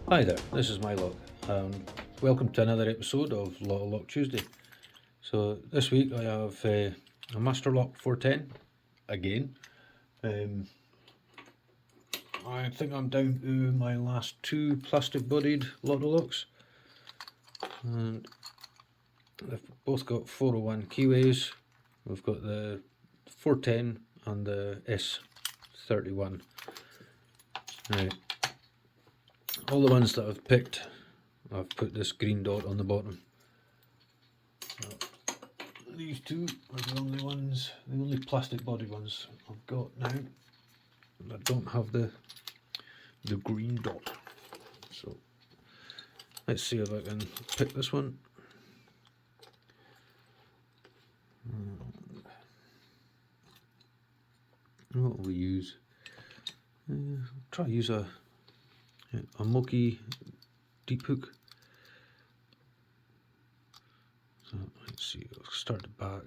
Hi there, this is my lock. Welcome to another episode of Lotto Lock Tuesday. So this week I have a Master Lock 410 again. I think I'm down to my last two plastic bodied Lotto locks, and they've both got 401 keyways. We've got the 410 and the S31. Right. All the ones that I've picked, I've put this green dot on the bottom. So these two are the only ones, the only plastic body ones I've got now that don't have the green dot. So let's see if I can pick this one. What will we use? Try to use a Moki deep hook. So let's see, I'll start the back.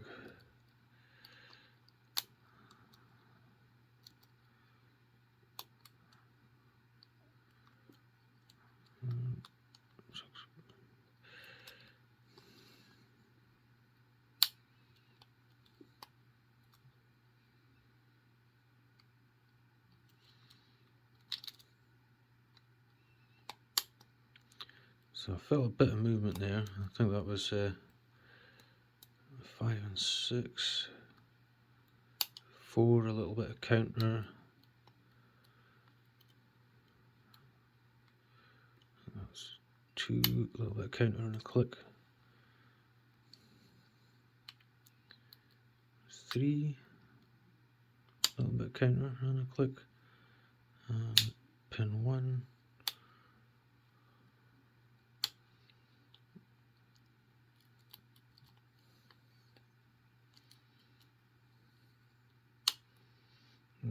So I felt a bit of movement there. I think that was 5 and 6, 4, a little bit of counter. That's 2, a little bit of counter and a click. 3, a little bit of counter and a click. And pin 1.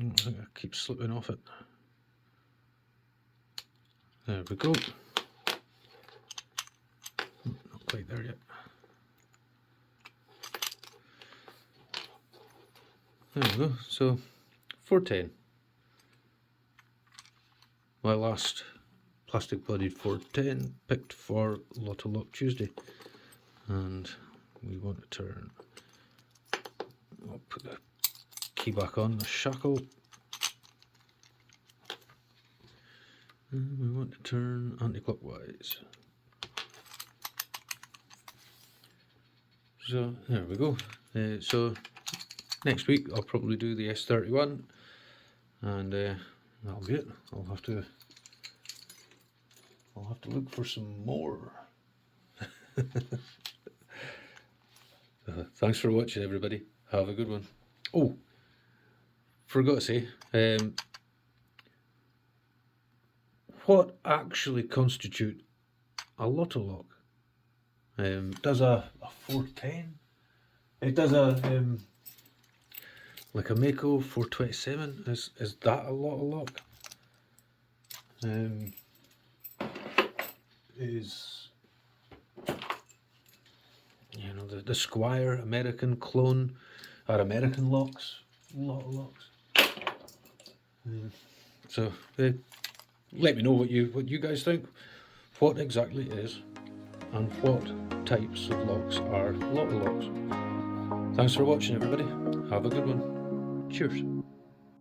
I think I keep slipping off it. There we go. Not quite there yet. There we go. So 410. My last plastic bodied 410 picked for Lotto Lock Tuesday. And we want to turn. I'll put the key back on the shackle, and we want to turn anti-clockwise. So there we go. So next week I'll probably do the S31, and that'll be it. I'll have to look for some more. Thanks for watching, everybody. Have a good one. Oh, forgot to say, what actually constitute a Lotto lock? Does a 410? It does a like a Mako 427. Is that a Lotto lock? Is the Squire American clone are American locks, Lotto locks. So let me know what you guys think. What exactly is, and what types of locks are Lotto locks? Thanks for watching, everybody. Have a good one. Cheers.